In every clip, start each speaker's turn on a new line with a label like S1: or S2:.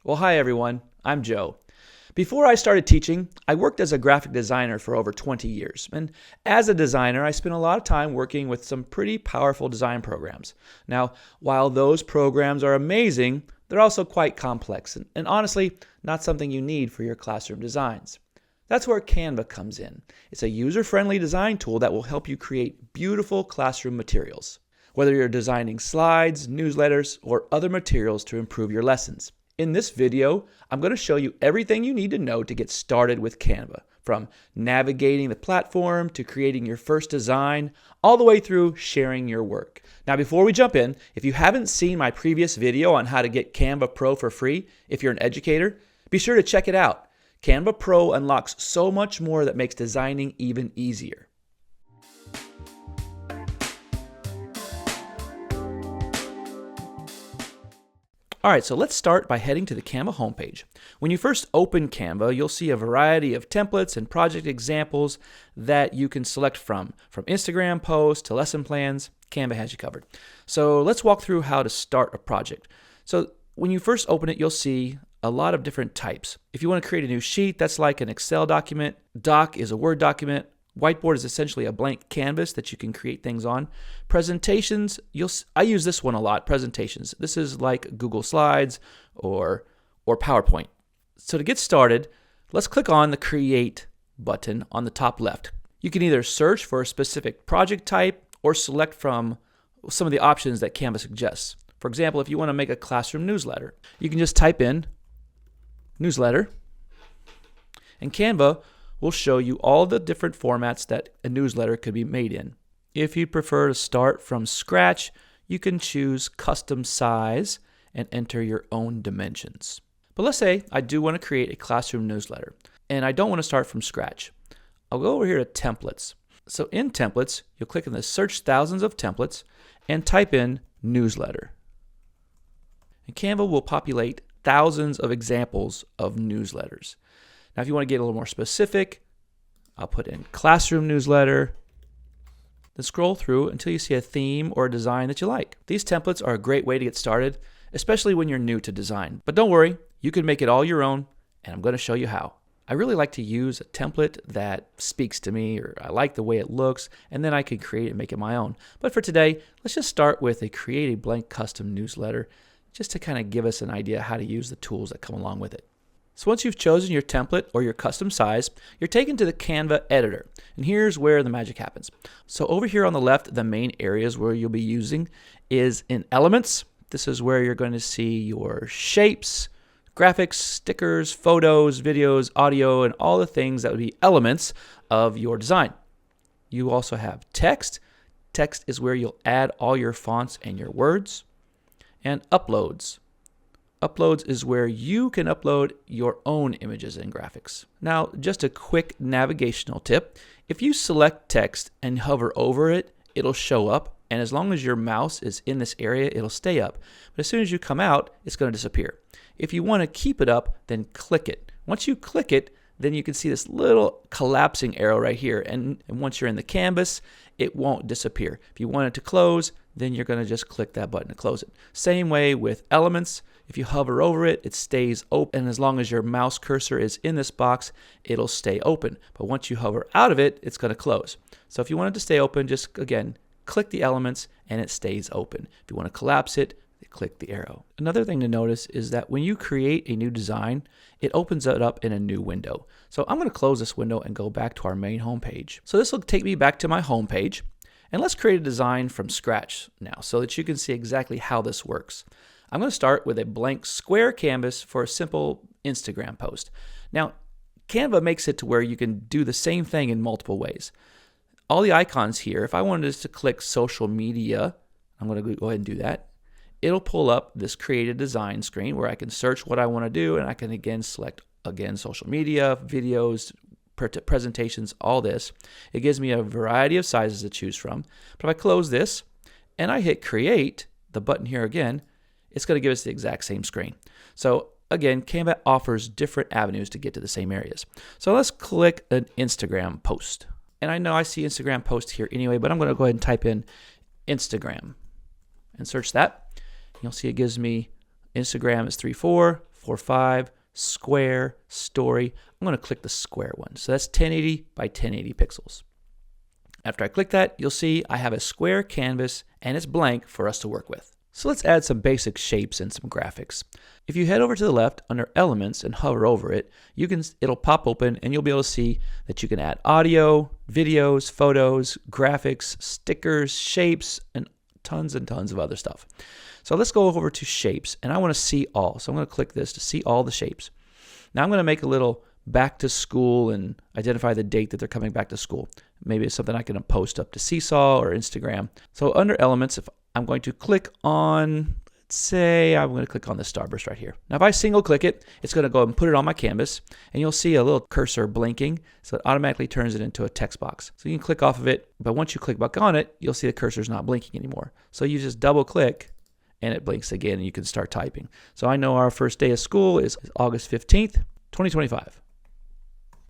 S1: Well, hi everyone, I'm Joe. Before I started teaching, I worked as a graphic designer for over 20 years. And as a designer, I spent a lot of time working with some pretty powerful design programs. Now, while those programs are amazing, they're also quite complex and honestly, not something you need for your classroom designs. That's where Canva comes in. It's a user-friendly design tool that will help you create beautiful classroom materials, whether you're designing slides, newsletters, or other materials to improve your lessons. In this video, I'm going to show you everything you need to know to get started with Canva, from navigating the platform to creating your first design, all the way through sharing your work. Now, before we jump in, if you haven't seen my previous video on how to get Canva Pro for free, if you're an educator, be sure to check it out. Canva Pro unlocks so much more that makes designing even easier. All right, so let's start by heading to the Canva homepage. When you first open Canva, you'll see a variety of templates and project examples that you can select from Instagram posts to lesson plans. Canva has you covered. So let's walk through how to start a project. So when you first open it, you'll see a lot of different types. If you want to create a new sheet, that's like an Excel document. Doc is a Word document. Whiteboard is essentially a blank canvas that you can create things on. Presentations, I use this one a lot, presentations. This is like Google Slides or PowerPoint. So to get started, let's click on the Create button on the top left. You can either search for a specific project type or select from some of the options that Canva suggests. For example, if you want to make a classroom newsletter, you can just type in newsletter, and Canva will show you all the different formats that a newsletter could be made in. If you prefer to start from scratch, you can choose custom size and enter your own dimensions. But let's say I do want to create a classroom newsletter and I don't want to start from scratch. I'll go over here to templates. So in templates, you'll click on the search thousands of templates and type in newsletter. And Canva will populate thousands of examples of newsletters. Now, if you want to get a little more specific, I'll put in classroom newsletter. Then scroll through until you see a theme or a design that you like. These templates are a great way to get started, especially when you're new to design. But don't worry, you can make it all your own, and I'm going to show you how. I really like to use a template that speaks to me, or I like the way it looks, and then I can create it and make it my own. But for today, let's just start with create a blank custom newsletter, just to kind of give us an idea how to use the tools that come along with it. So once you've chosen your template or your custom size, you're taken to the Canva editor. And here's where the magic happens. So over here on the left, the main areas where you'll be using is in elements. This is where you're going to see your shapes, graphics, stickers, photos, videos, audio, and all the things that would be elements of your design. You also have text. Text is where you'll add all your fonts and your words. And uploads. Uploads is where you can upload your own images and graphics. Now, just a quick navigational tip. If you select text and hover over it, it'll show up. And as long as your mouse is in this area, it'll stay up. But as soon as you come out, it's going to disappear. If you want to keep it up, then click it. Once you click it, then you can see this little collapsing arrow right here. And once you're in the canvas, it won't disappear. If you want it to close, then you're going to just click that button to close it. Same way with elements. If you hover over it, it stays open. And as long as your mouse cursor is in this box, it'll stay open. But once you hover out of it, it's going to close. So if you want it to stay open, just again, click the elements and it stays open. If you want to collapse it, click the arrow. Another thing to notice is that when you create a new design, it opens it up in a new window. So I'm going to close this window and go back to our main home page. So this will take me back to my home page. And let's create a design from scratch now so that you can see exactly how this works. I'm going to start with a blank square canvas for a simple Instagram post. Now, Canva makes it to where you can do the same thing in multiple ways. All the icons here, if I wanted to click social media, I'm going to go ahead and do that. It'll pull up this create a design screen where I can search what I want to do, and I can again select social media, videos, presentations, all this. It gives me a variety of sizes to choose from. But if I close this and I hit create, the button here again, it's going to give us the exact same screen. So again, Canva offers different avenues to get to the same areas. So let's click an Instagram post. And I know I see Instagram post here anyway, but I'm going to go ahead and type in Instagram and search that. You'll see it gives me Instagram is 3:4, 4:5, square, story. I'm going to click the square one. So that's 1080 by 1080 pixels. After I click that, you'll see I have a square canvas and it's blank for us to work with. So let's add some basic shapes and some graphics. If you head over to the left under Elements and hover over it, it'll pop open and you'll be able to see that you can add audio, videos, photos, graphics, stickers, shapes, and tons of other stuff. So let's go over to shapes, and I want to see all. So I'm going to click this to see all the shapes. Now I'm going to make a little back to school and identify the date that they're coming back to school. Maybe it's something I can post up to Seesaw or Instagram. So under Elements, if I'm going to click on, let's say I'm going to click on the starburst right here. Now if I single click it, it's going to go and put it on my canvas, and you'll see a little cursor blinking, so it automatically turns it into a text box. So you can click off of it, but once you click back on it, you'll see the cursor's not blinking anymore. So you just double click and it blinks again and you can start typing. So I know our first day of school is August 15th, 2025.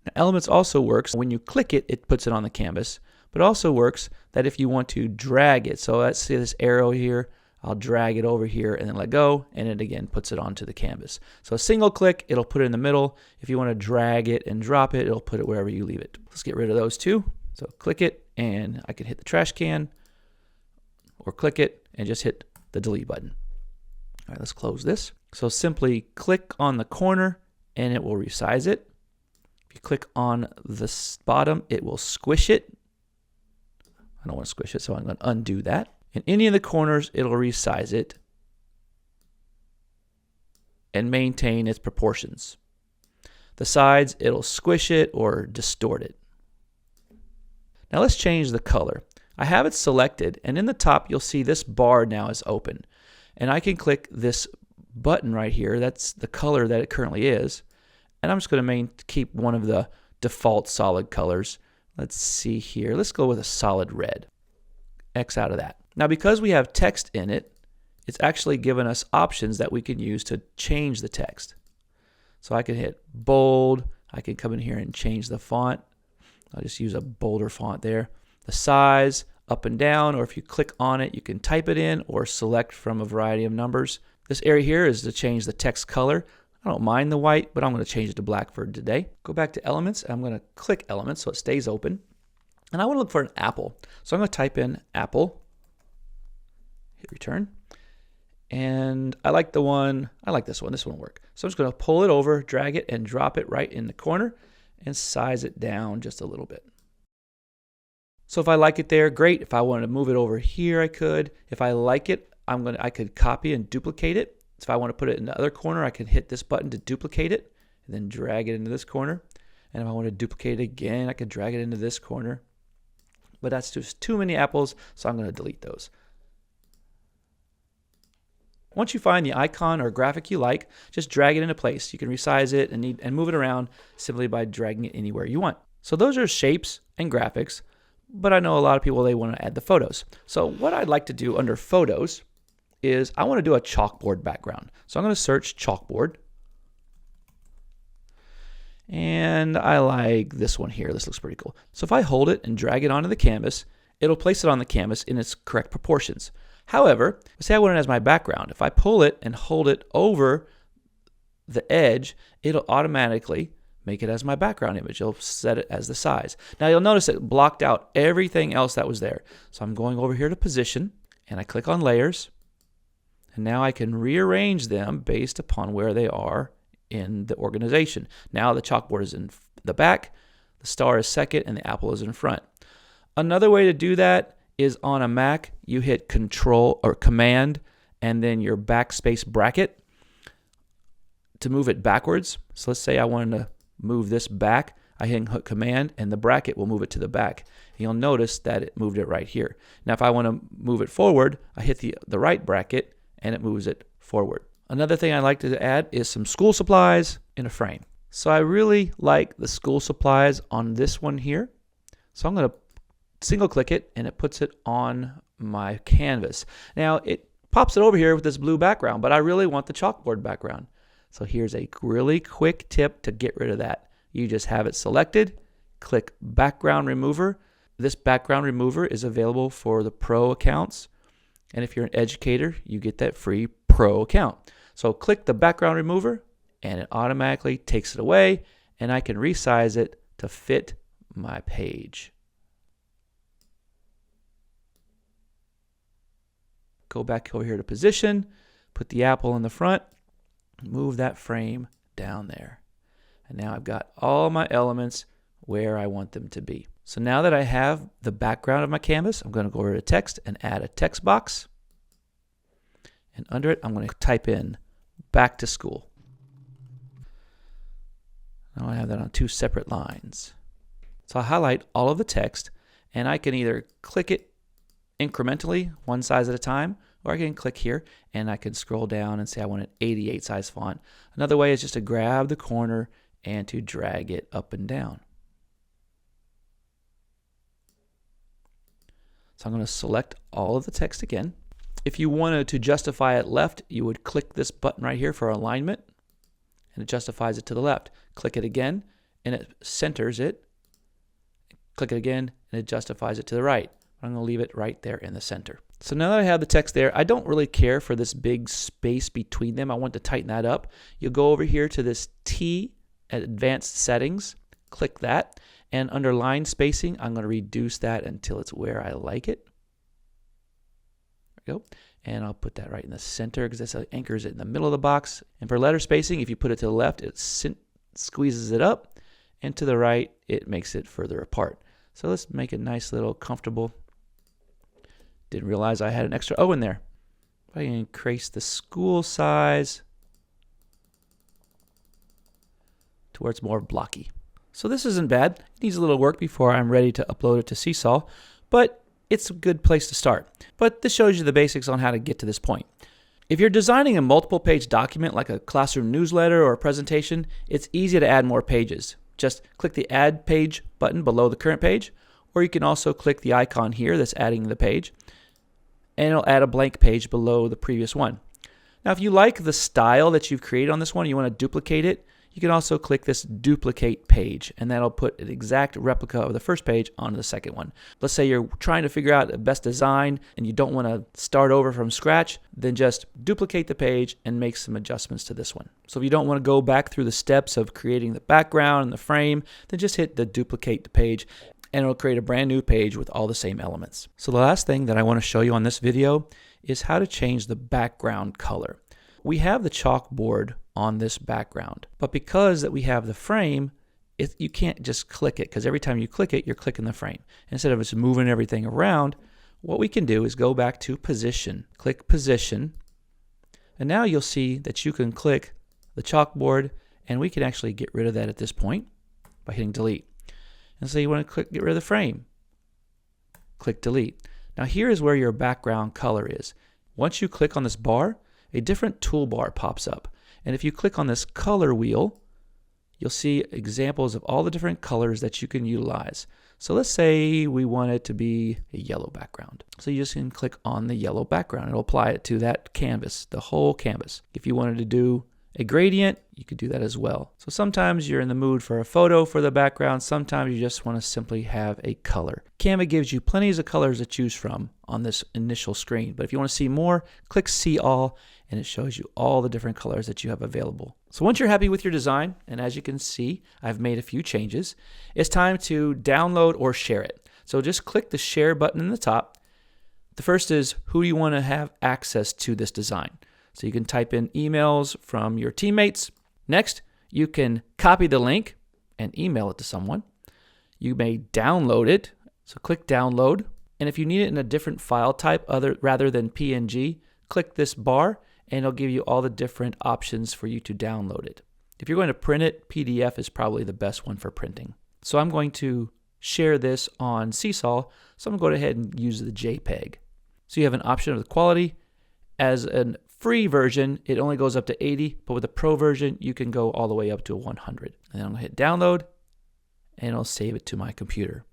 S1: Now, Elements also works when you click it, it puts it on the canvas, but also works that if you want to drag it. So let's see this arrow here, I'll drag it over here and then let go, and it again puts it onto the canvas. So a single click, it'll put it in the middle. If you want to drag it and drop it, it'll put it wherever you leave it. Let's get rid of those two. So click it and I can hit the trash can, or click it and just hit the delete button. All right, let's close this. So simply click on the corner and it will resize it. If you click on the bottom, it will squish it. I don't want to squish it, so I'm going to undo that. In any of the corners, it'll resize it and maintain its proportions. The sides, it'll squish it or distort it. Now let's change the color. I have it selected, and in the top you'll see this bar now is open. And I can click this button right here, that's the color that it currently is, and I'm just going to keep one of the default solid colors. Let's see here, let's go with a solid red. X out of that. Now because we have text in it, it's actually given us options that we can use to change the text. So I can hit bold, I can come in here and change the font. I'll just use a bolder font there. The size, up and down, or if you click on it, you can type it in or select from a variety of numbers. This area here is to change the text color. I don't mind the white, but I'm going to change it to black for today. Go back to Elements, and I'm going to click Elements so it stays open. And I want to look for an apple. So I'm going to type in apple, hit return. And I like this one, this one will work. So I'm just going to pull it over, drag it, and drop it right in the corner and size it down just a little bit. So if I like it there, great. If I wanted to move it over here, I could. If I like it, I could copy and duplicate it. So if I want to put it in the other corner, I can hit this button to duplicate it and then drag it into this corner. And if I want to duplicate it again, I can drag it into this corner. But that's just too many apples, so I'm going to delete those. Once you find the icon or graphic you like, just drag it into place. You can resize it and move it around simply by dragging it anywhere you want. So those are shapes and graphics, but I know a lot of people, they want to add the photos. So what I'd like to do under photos is I want to do a chalkboard background. So I'm going to search chalkboard. And I like this one here. This looks pretty cool. So if I hold it and drag it onto the canvas, it'll place it on the canvas in its correct proportions. However, say I want it as my background. If I pull it and hold it over the edge, it'll automatically make it as my background image. It'll set it as the size. Now you'll notice it blocked out everything else that was there. So I'm going over here to position and I click on layers. And now I can rearrange them based upon where they are in the organization. Now the chalkboard is in the back, the star is second, and the apple is in front. Another way to do that is on a Mac, you hit Control or Command and then your backspace bracket to move it backwards. So let's say I wanted to move this back. I hit Command and the bracket will move it to the back. And you'll notice that it moved it right here. Now if I want to move it forward, I hit the right bracket and it moves it forward. Another thing I like to add is some school supplies in a frame. So I really like the school supplies on this one here. So I'm going to single click it and it puts it on my canvas. Now it pops it over here with this blue background, but I really want the chalkboard background. So here's a really quick tip to get rid of that. You just have it selected, click background remover. This background remover is available for the pro accounts. And if you're an educator, you get that free pro account. So click the background remover, and it automatically takes it away, and I can resize it to fit my page. Go back over here to position, put the apple in the front, move that frame down there. And now I've got all my elements where I want them to be. So now that I have the background of my canvas, I'm going to go over to text and add a text box. And under it, I'm going to type in back to school. Now I have that on 2 separate lines. So I'll highlight all of the text, and I can either click it incrementally, one size at a time, or I can click here and I can scroll down and say I want an 88 size font. Another way is just to grab the corner and to drag it up and down. So I'm going to select all of the text again. If you wanted to justify it left, you would click this button right here for alignment, and it justifies it to the left. Click it again, and it centers it. Click it again, and it justifies it to the right. I'm going to leave it right there in the center. So now that I have the text there, I don't really care for this big space between them. I want to tighten that up. You'll go over here to this T at Advanced Settings, click that, and under line spacing, I'm going to reduce that until it's where I like it. There we go. And I'll put that right in the center because that anchors it in the middle of the box. And for letter spacing, if you put it to the left, it squeezes it up, and to the right, it makes it further apart. So let's make it nice, little comfortable. Didn't realize I had an extra O in there. I can increase the school size to where it's more blocky. So this isn't bad. It needs a little work before I'm ready to upload it to Seesaw, but it's a good place to start. But this shows you the basics on how to get to this point. If you're designing a multiple page document like a classroom newsletter or a presentation, it's easy to add more pages. Just click the Add Page button below the current page, or you can also click the icon here that's adding the page, and it'll add a blank page below the previous one. Now, if you like the style that you've created on this one and you want to duplicate it, you can also click this Duplicate Page, and that'll put an exact replica of the first page onto the second one. Let's say you're trying to figure out the best design and you don't want to start over from scratch, then just duplicate the page and make some adjustments to this one. So if you don't want to go back through the steps of creating the background and the frame, then just hit the Duplicate Page, and it'll create a brand new page with all the same elements. So the last thing that I want to show you on this video is how to change the background color. We have the chalkboard on this background, but because that we have the frame, you can't just click it, because every time you click it, you're clicking the frame. Instead of just moving everything around, what we can do is go back to Position, click Position, and now you'll see that you can click the chalkboard, and we can actually get rid of that at this point by hitting Delete. And so you want to get rid of the frame. Click Delete. Now here is where your background color is. Once you click on this bar, a different toolbar pops up. And if you click on this color wheel, you'll see examples of all the different colors that you can utilize. So let's say we want it to be a yellow background. So you just can click on the yellow background. It'll apply it to that canvas, the whole canvas. If you wanted to do a gradient, you could do that as well. So sometimes you're in the mood for a photo for the background. Sometimes you just want to simply have a color. Canva gives you plenty of colors to choose from on this initial screen. But if you want to see more, click See All, and it shows you all the different colors that you have available. So once you're happy with your design, and as you can see, I've made a few changes, it's time to download or share it. So just click the Share button in the top. The first is who you want to have access to this design. So you can type in emails from your teammates. Next, you can copy the link and email it to someone. You may download it. So click Download. And if you need it in a different file type rather than PNG, click this bar and it'll give you all the different options for you to download it. If you're going to print it, PDF is probably the best one for printing. So I'm going to share this on Seesaw. So I'm going to go ahead and use the JPEG. So you have an option of the quality. As a free version, it only goes up to 80, but with the pro version, you can go all the way up to 100. And then I'm going to hit download, and it'll save it to my computer.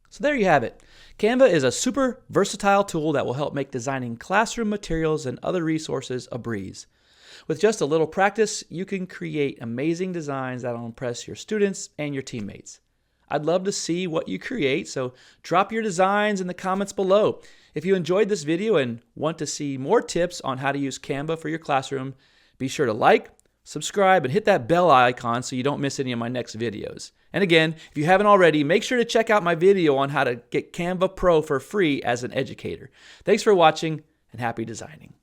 S1: So there you have it. Canva is a super versatile tool that will help make designing classroom materials and other resources a breeze. With just a little practice, you can create amazing designs that will impress your students and your teammates. I'd love to see what you create, so drop your designs in the comments below. If you enjoyed this video and want to see more tips on how to use Canva for your classroom, be sure to like, subscribe, and hit that bell icon so you don't miss any of my next videos. And again, if you haven't already, make sure to check out my video on how to get Canva Pro for free as an educator. Thanks for watching, and happy designing.